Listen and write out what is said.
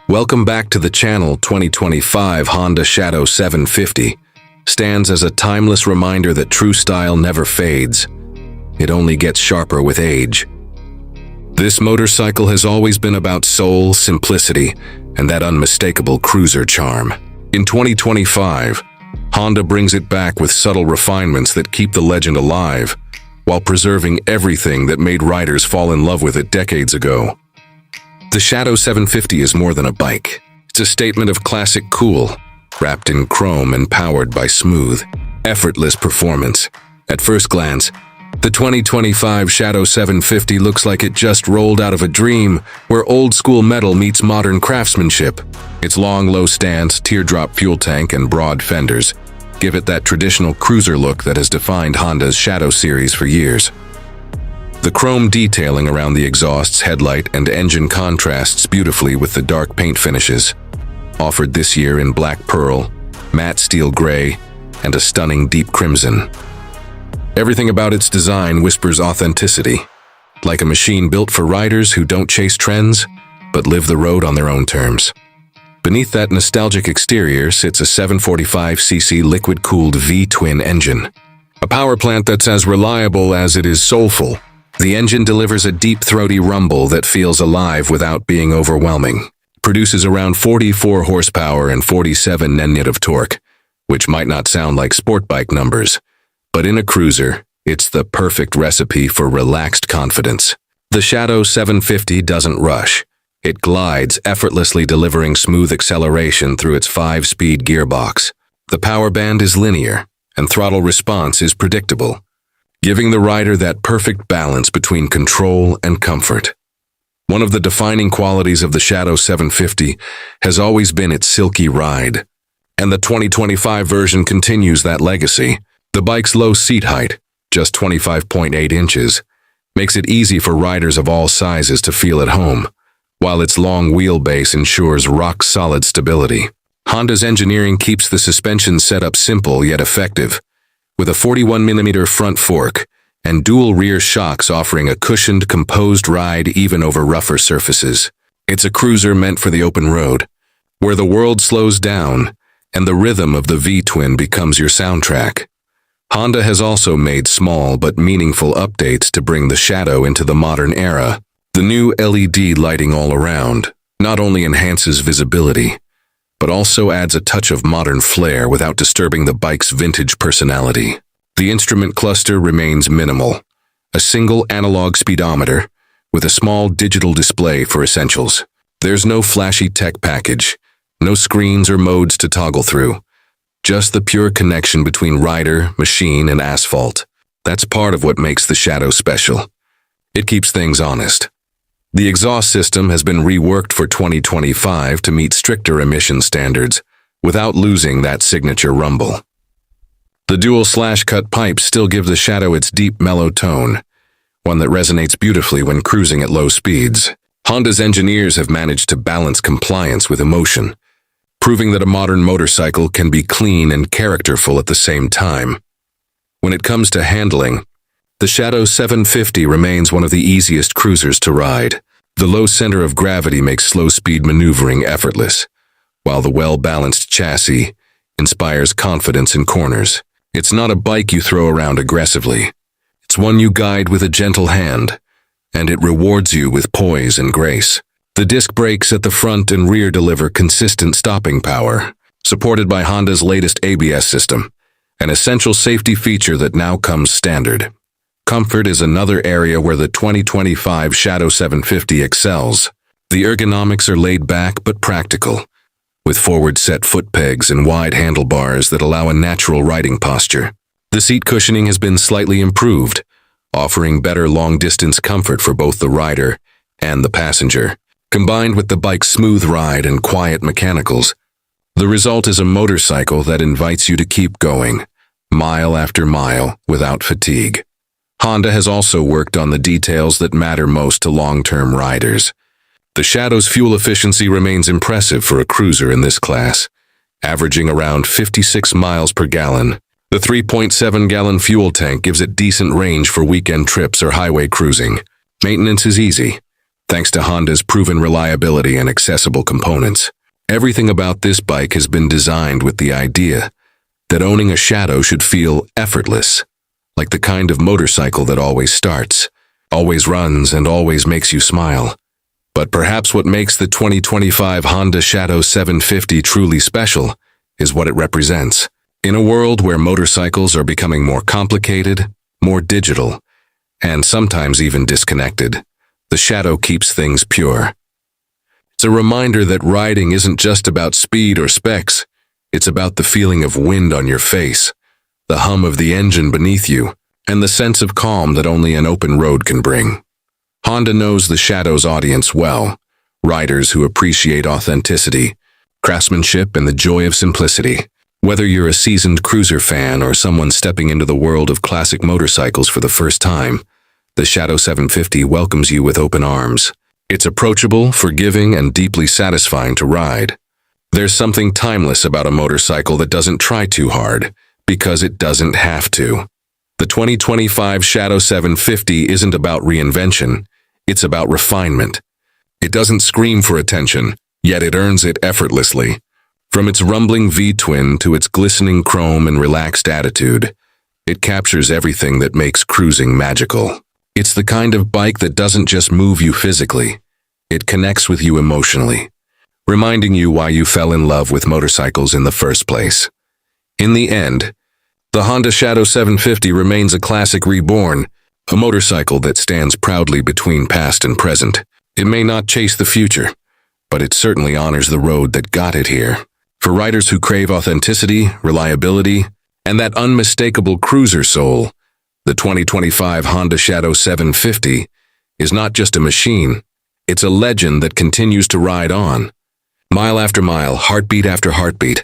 Welcome back to the channel. 2025 Honda Shadow 750 stands as a timeless reminder that true style never fades. It only gets sharper with age. This motorcycle has always been about soul, simplicity, and that unmistakable cruiser charm. In 2025, Honda brings it back with subtle refinements that keep the legend alive, while preserving everything that made riders fall in love with it decades ago. The Shadow 750 is more than a bike. It's a statement of classic cool, wrapped in chrome and powered by smooth, effortless performance. At first glance, the 2025 Shadow 750 looks like it just rolled out of a dream where old-school metal meets modern craftsmanship. Its long, low stance, teardrop fuel tank, and broad fenders give it that traditional cruiser look that has defined Honda's Shadow series for years. The chrome detailing around the exhausts, headlight, and engine contrasts beautifully with the dark paint finishes, offered this year in black pearl, matte steel gray, and a stunning deep crimson. Everything about its design whispers authenticity, like a machine built for riders who don't chase trends, but live the road on their own terms. Beneath that nostalgic exterior sits a 745cc liquid-cooled V-twin engine, a power plant that's as reliable as it is soulful. The engine delivers a deep, throaty rumble that feels alive without being overwhelming. Produces around 44 horsepower and 47 Nm of torque, which might not sound like sport bike numbers, but in a cruiser, it's the perfect recipe for relaxed confidence. The Shadow 750 doesn't rush. It glides, effortlessly delivering smooth acceleration through its 5-speed gearbox. The power band is linear, and throttle response is predictable, giving the rider that perfect balance between control and comfort. One of the defining qualities of the Shadow 750 has always been its silky ride, and the 2025 version continues that legacy. The bike's low seat height, just 25.8 inches, makes it easy for riders of all sizes to feel at home, while its long wheelbase ensures rock-solid stability. Honda's engineering keeps the suspension setup simple yet effective, with a 41mm front fork and dual rear shocks offering a cushioned, composed ride even over rougher surfaces. It's a cruiser meant for the open road, where the world slows down and the rhythm of the V-twin becomes your soundtrack. Honda has also made small but meaningful updates to bring the Shadow into the modern era. The new LED lighting all around not only enhances visibility, but also adds a touch of modern flair without disturbing the bike's vintage personality. The instrument cluster remains minimal, a single analog speedometer with a small digital display for essentials. There's no flashy tech package, no screens or modes to toggle through, just the pure connection between rider, machine, and asphalt. That's part of what makes the Shadow special. It keeps things honest. The exhaust system has been reworked for 2025 to meet stricter emission standards without losing that signature rumble. The dual slash-cut pipes still give the Shadow its deep, mellow tone, one that resonates beautifully when cruising at low speeds. Honda's engineers have managed to balance compliance with emotion, proving that a modern motorcycle can be clean and characterful at the same time. When it comes to handling, the Shadow 750 remains one of the easiest cruisers to ride. The low center of gravity makes slow-speed maneuvering effortless, while the well-balanced chassis inspires confidence in corners. It's not a bike you throw around aggressively. It's one you guide with a gentle hand, and it rewards you with poise and grace. The disc brakes at the front and rear deliver consistent stopping power, supported by Honda's latest ABS system, an essential safety feature that now comes standard. Comfort is another area where the 2025 Shadow 750 excels. The ergonomics are laid back but practical, with forward-set foot pegs and wide handlebars that allow a natural riding posture. The seat cushioning has been slightly improved, offering better long-distance comfort for both the rider and the passenger. Combined with the bike's smooth ride and quiet mechanicals, the result is a motorcycle that invites you to keep going, mile after mile, without fatigue. Honda has also worked on the details that matter most to long-term riders. The Shadow's fuel efficiency remains impressive for a cruiser in this class, averaging around 56 miles per gallon. The 3.7-gallon fuel tank gives it decent range for weekend trips or highway cruising. Maintenance is easy. thanks to Honda's proven reliability and accessible components. Everything about this bike has been designed with the idea that owning a Shadow should feel effortless, like the kind of motorcycle that always starts, always runs, and always makes you smile. But perhaps what makes the 2025 Honda Shadow 750 truly special is what it represents. In a world where motorcycles are becoming more complicated, more digital, and sometimes even disconnected, the Shadow keeps things pure. It's a reminder that riding isn't just about speed or specs, it's about the feeling of wind on your face, the hum of the engine beneath you, and the sense of calm that only an open road can bring. Honda knows the Shadow's audience well, riders who appreciate authenticity, craftsmanship, and the joy of simplicity. Whether you're a seasoned cruiser fan or someone stepping into the world of classic motorcycles for the first time, the Shadow 750 welcomes you with open arms. It's approachable, forgiving, and deeply satisfying to ride. There's something timeless about a motorcycle that doesn't try too hard, because it doesn't have to. The 2025 Shadow 750 isn't about reinvention, it's about refinement. It doesn't scream for attention, yet it earns it effortlessly. From its rumbling V-twin to its glistening chrome and relaxed attitude, it captures everything that makes cruising magical. It's the kind of bike that doesn't just move you physically, it connects with you emotionally, reminding you why you fell in love with motorcycles in the first place. In the end, the Honda Shadow 750 remains a classic reborn, a motorcycle that stands proudly between past and present. It may not chase the future, but it certainly honors the road that got it here. For riders who crave authenticity, reliability, and that unmistakable cruiser soul, the 2025 Honda Shadow 750 is not just a machine, it's a legend that continues to ride on. Mile after mile, heartbeat after heartbeat,